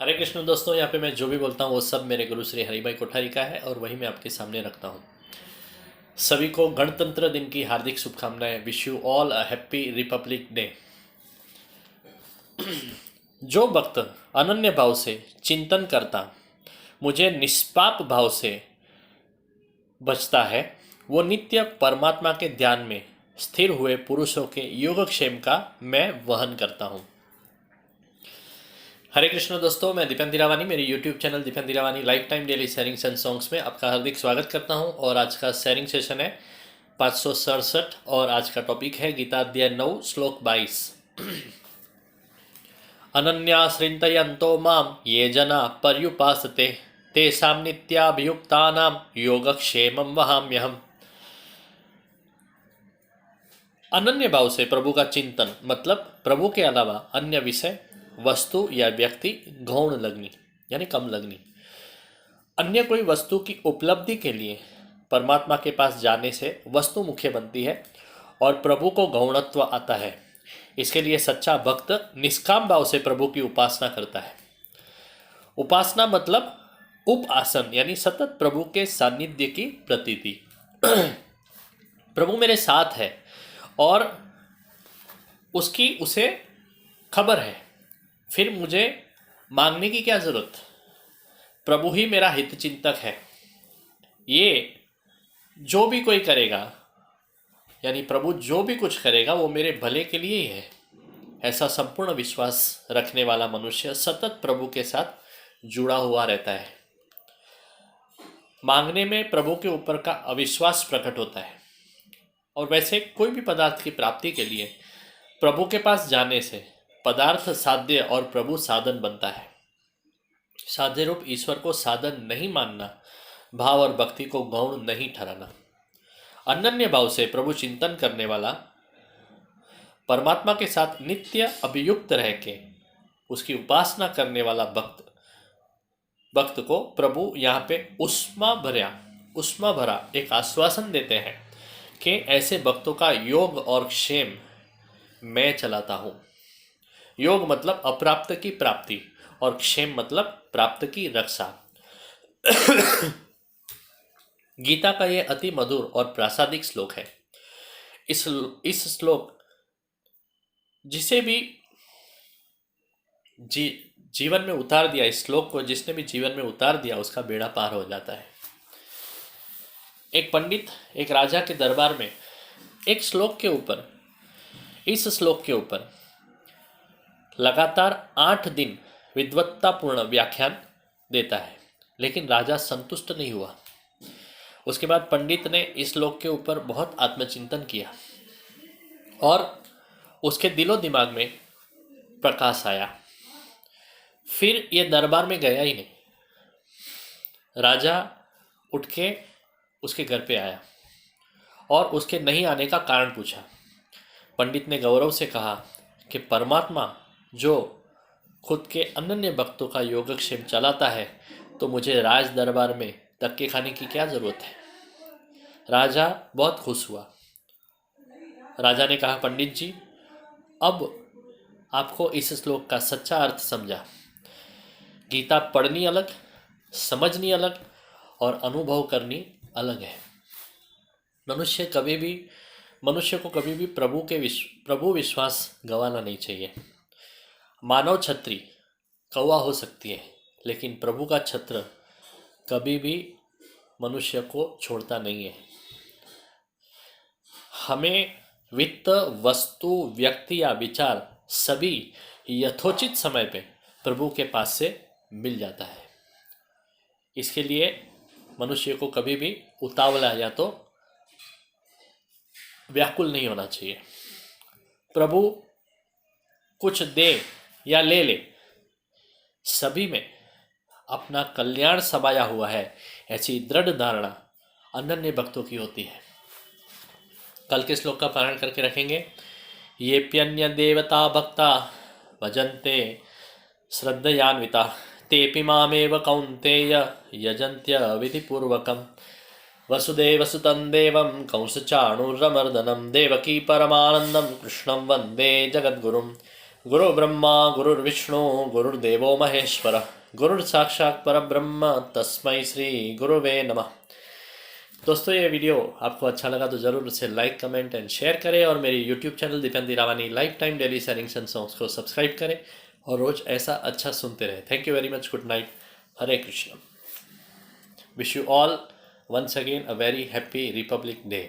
हरे कृष्ण दोस्तों, यहाँ पे मैं जो भी बोलता हूँ वो सब मेरे गुरु श्री हरि भाई कोठारी का है और वही मैं आपके सामने रखता हूँ। सभी को गणतंत्र दिन की हार्दिक शुभकामनाएं। Wish you all a happy Republic day. जो भक्त अनन्य भाव से चिंतन करता, मुझे निष्पाप भाव से बचता है, वो नित्य परमात्मा के ध्यान में स्थिर हुए पुरुषों के योगक्षेम का मैं वहन करता हूँ। हरे कृष्ण दोस्तों, मैं दीपेन दिरावानी मेरे YouTube channel Dipen Dirawani life time daily sharings and songs में आपका हार्दिक स्वागत करता हूं। और आज का शेयरिंग सेशन है 567 और आज का टॉपिक है गीता अध्याय 9 श्लोक 22। अनन्याश्रितयन्तो माम ये जना पर्युपासते तेषां नित्याभियुक्तानां योगक्षेमं वहाम्यहम्। अनन्य भाव से प्रभु का चिंतन मतलब प्रभु के अलावा अन्य विषय, वस्तु या व्यक्ति गौण लगनी यानी कम लगनी। अन्य कोई वस्तु की उपलब्धि के लिए परमात्मा के पास जाने से वस्तु मुख्य बनती है और प्रभु को गौणत्व आता है। इसके लिए सच्चा भक्त निष्काम भाव से प्रभु की उपासना करता है। उपासना मतलब उपासन यानी सतत प्रभु के सानिध्य की प्रतीति। प्रभु मेरे साथ है और उसे खबर है, फिर मुझे मांगने की क्या जरूरत। प्रभु ही मेरा हित चिंतक है। ये जो भी कोई करेगा यानी प्रभु जो भी कुछ करेगा वो मेरे भले के लिए ही है। ऐसा संपूर्ण विश्वास रखने वाला मनुष्य सतत प्रभु के साथ जुड़ा हुआ रहता है। मांगने में प्रभु के ऊपर का अविश्वास प्रकट होता है। और वैसे कोई भी पदार्थ की प्राप्ति के लिए प्रभु के पास जाने से पदार्थ साध्य और प्रभु साधन बनता है। साध्य रूप ईश्वर को साधन नहीं मानना, भाव और भक्ति को गौण नहीं ठहराना। अनन्य भाव से प्रभु चिंतन करने वाला परमात्मा के साथ नित्य अभियुक्त रह के उसकी उपासना करने वाला भक्त को प्रभु यहाँ पे उष्मा भरा एक आश्वासन देते हैं कि ऐसे भक्तों का योग और क्षेम मैं चलाता हूँ। योग मतलब अप्राप्त की प्राप्ति और क्षेम मतलब प्राप्त की रक्षा। गीता का यह अति मधुर और प्रासादिक श्लोक है। इस श्लोक जिसे भी जीवन में उतार दिया, इस श्लोक को जिसने भी जीवन में उतार दिया उसका बेड़ा पार हो जाता है। एक पंडित एक राजा के दरबार में इस श्लोक के ऊपर लगातार 8 दिन विद्वत्तापूर्ण व्याख्यान देता है, लेकिन राजा संतुष्ट नहीं हुआ। उसके बाद पंडित ने इस श्लोक के ऊपर बहुत आत्मचिंतन किया और उसके दिलो दिमाग में प्रकाश आया। फिर ये दरबार में गया ही नहीं। राजा उठ के उसके घर पे आया और उसके नहीं आने का कारण पूछा। पंडित ने गौरव से कहा कि परमात्मा जो खुद के अनन्य भक्तों का योगक्षेम चलाता है, तो मुझे राज दरबार में धक्के खाने की क्या जरूरत है। राजा बहुत खुश हुआ। राजा ने कहा, पंडित जी, अब आपको इस श्लोक का सच्चा अर्थ समझा। गीता पढ़नी अलग, समझनी अलग और अनुभव करनी अलग है। मनुष्य को कभी भी प्रभु विश्वास गंवाना नहीं चाहिए। मानव छत्री कौवा हो सकती है, लेकिन प्रभु का छत्र कभी भी मनुष्य को छोड़ता नहीं है। हमें वित्त, वस्तु, व्यक्ति या विचार सभी यथोचित समय पे प्रभु के पास से मिल जाता है। इसके लिए मनुष्य को कभी भी उतावला या तो व्याकुल नहीं होना चाहिए। प्रभु कुछ दे या ले ले, सभी में अपना कल्याण समाया हुआ है, ऐसी दृढ़ धारणा अनन्य भक्तों की होती है। कल के श्लोक का पारण करके रखेंगे। ये प्यन्य देवता भक्ता भजन्ते श्रद्धयान्विता तेपि मामेव कौन्तेय यजन्त्य विधिपूर्वकम् वसुदेवसुतं देवं कंसचाणूरमर्दनं देवकी परमानन्दं कृष्णं वन्दे जगद्गुरुं गुरु ब्रह्मा गुरुर्विष्णु गुरुर्देवो महेश्वर गुरुर्साक्षात् परब्रह्म तस्मै श्री गुरुवे नमः। दोस्तों ये वीडियो आपको अच्छा लगा तो ज़रूर उसे लाइक कमेंट एंड शेयर करें और मेरी YouTube channel Dipendra Rawani life time daily sharings and songs को सब्सक्राइब करें और रोज़ ऐसा अच्छा सुनते रहें। Thank you very much. Good night. Hare Krishna. Wish you all once again a very happy Republic Day.